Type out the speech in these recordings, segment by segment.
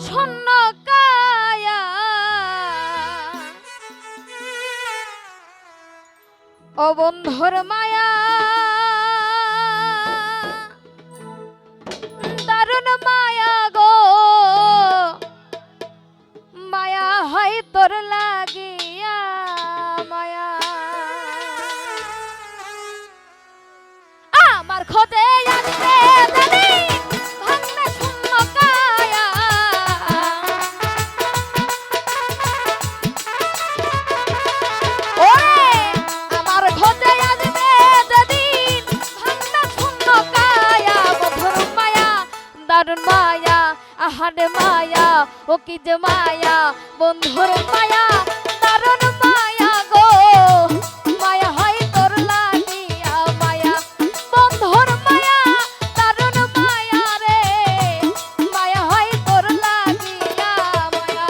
শূন্য কায়া ও বন্ধুর মায়া দারুণ মায়া গো মায়া হয় তোর লাগিয়া মায়া আমার খোঁজে আসবে জানি ভাঙবে শূন্য কায়া ওরে আমার খোঁজে আসবে যেদিন ভাঙবে শূন্য কায়া বন্ধুর মায়া দারুণ মায়া আহারে মায়া ও কি যে মায়া বন্ধুর মায়া দারুণ মায়া গো মায়া হয় তোর লাগিয়া মায়া বন্ধুর মায়া দারুণ মায়া রে মায়া হয় তোর লাগিয়া মায়া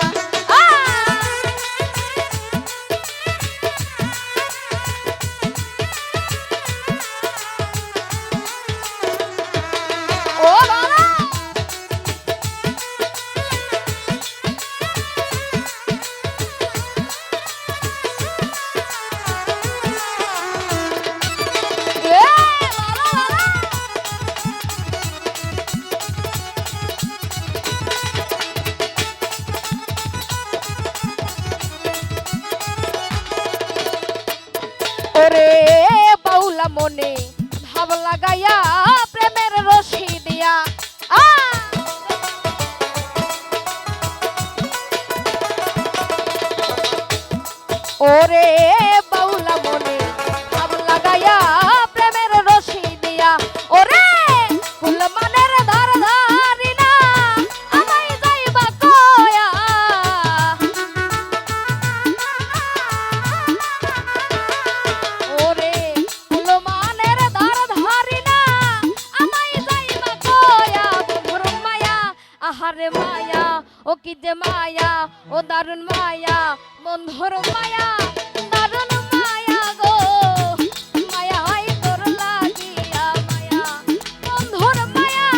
ও বাবা ওরে বাউলা মনে ভাব লাগাইয়া প্রেমের রশি দিয়া ওরে বাউলা মনে ভাব লাগাইয়া প্রেমের রশি দিয়া ওরে ফুল মানের ধার ধারি না আমায় যাইবা কয়া ওরে ফুল মানের ধার ধারি না আমায় যাইবা কয়া বন্ধুর মায়া আহারে মায়া ও কি যে মায়া ও দারুণ মায়া বন্ধুর মায়া দারুণ মায়া গো মায়া হয় তোর লাগিয়া মায়া বন্ধুর মায়া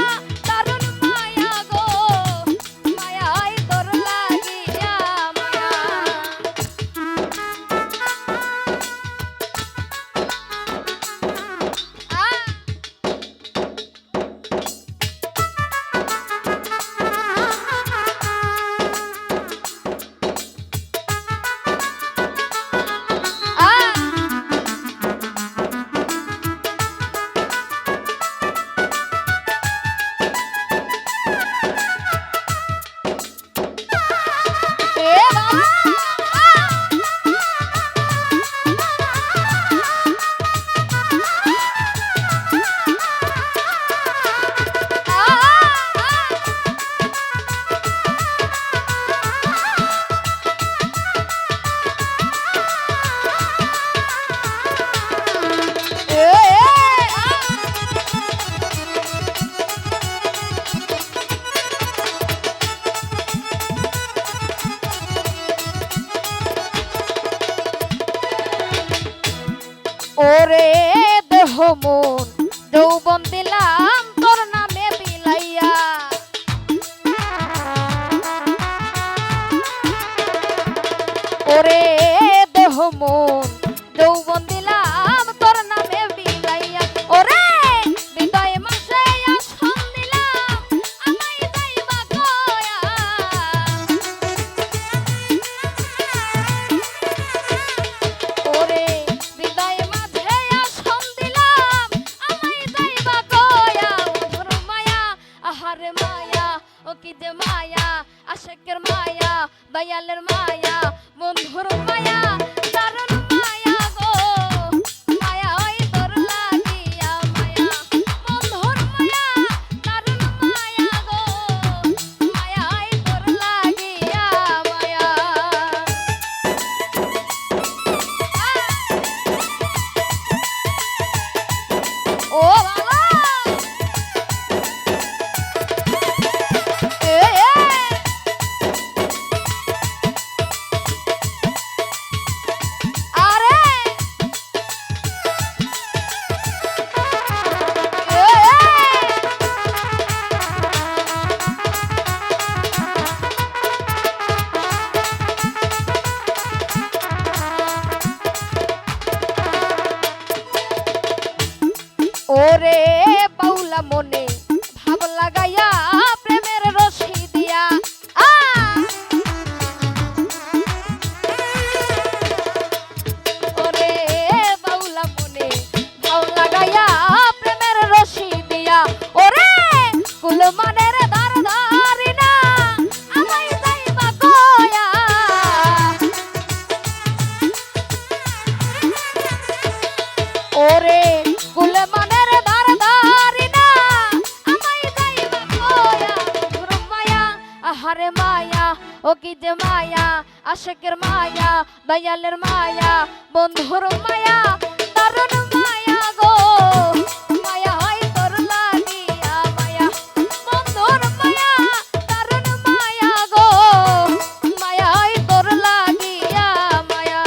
দারুণ মায়া গো মায়া হয় তোর লাগিয়া মায়া ওরে দেহ মন যৌবন দিলাম তোর নামে বিলাইয়া ওরে দেহ মন যৌবন দিলাম তোর নামে বিলাইয়া ওরে বিদায় মাসে আসন দিলাম আমায় যাইবা কয়া ওরে বিদায় মাঝে আসন দিলাম আমায় যাইবা কয়া বন্ধুর মায়া আহারে মায়া ও কি যে মায়া আশিকের মায়া দয়ালের মায়া বন্ধুর মায়া দারুণ মায়া গো মায়া হয় তোর লাগিয়া মায়া বন্ধুর মায়া দারুণ মায়া গো মায়া হয় তোর লাগিয়া মায়া ও বাবা বাউলা মনে ভাব লাগাইয়া প্রেমের রশি দিয়া ওরে বাউলা মনে ভাব লাগাইয়া প্রেমের রশি দিয়া ওরে কুল মানের দার ধারি না আমায় যাইবা কয়া ওরে কুল মানের দার ধারি না আমায় যাইবা কয়া বন্ধুর মায়া আহারে মায়া ও কি যে মায়া আশিকের মায়া দয়ালের মায়া বন্ধুর মায়া দারুণ মায়া গো মায়া হয় তোর লাগিয়া মায়া বন্ধুর মায়া দারুণ মায়া গো মায়া হয় তোর লাগিয়া মায়া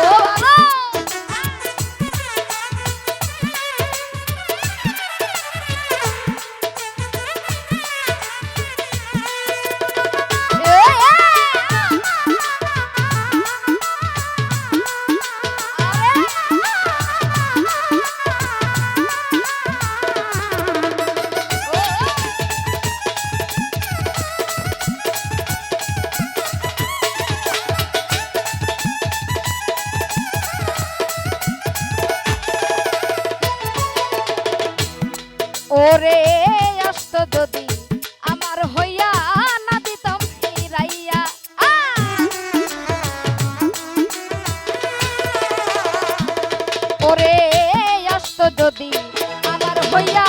ও বাবা ওরে আসত যদি আমার হইয়া না দিতাম ফিরাইয়া ওরে আসত যদি আমার হইয়া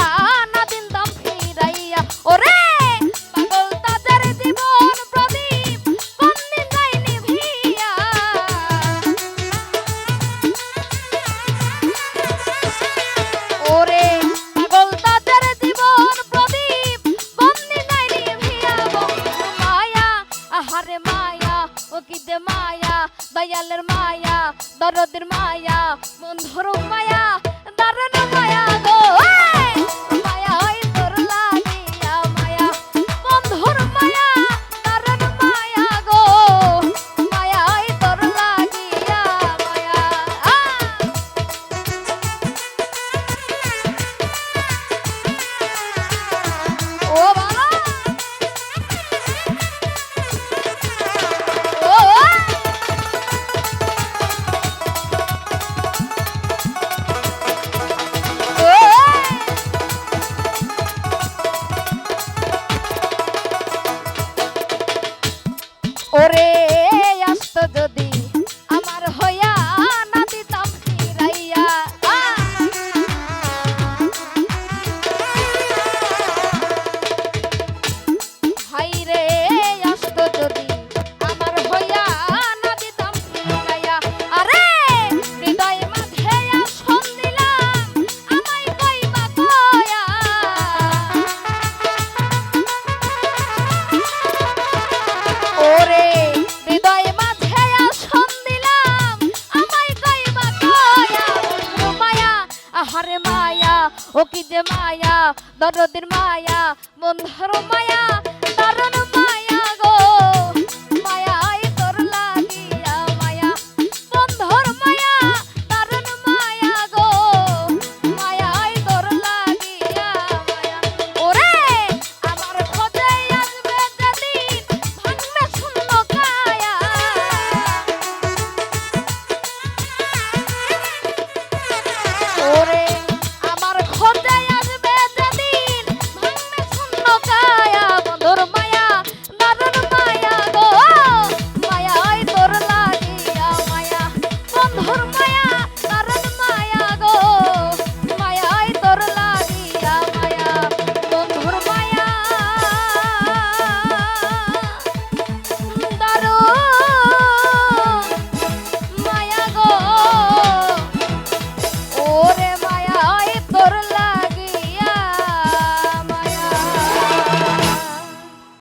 না দিতাম ফিরাইয়া ওরে পাগল তাদের জীবন প্রদীপ কোনদিন যাই নিভিয়া ওরে আহারে মায়া ও কি যে মায়া দয়ালের মায়া দরদের মায়া বন্ধুর মায়া দারুণ মায়া গো মায়া হয় তোর লাগিয়া মায়া বন্ধুর মায়া দারুণ মায়া গো মায়া হয় তোর লাগিয়া মায়া ও বাবা ওরে আসত যদি আমার হইয়া না দিতাম ফিরাইয়া হাই রে আসত যদি আমার হইয়া না দিতাম ফিরাইয়া আরে হৃদয় মাঝে আসন দিলাম আমায় কইবা কয়া ওরে হৃদয় মাঝে আসন দিলাম আমায় কইবা কয়া বন্ধু মায়া আহারে মায়া ও কি যে মায়া দরদের মায়া বন্ধুর মায়া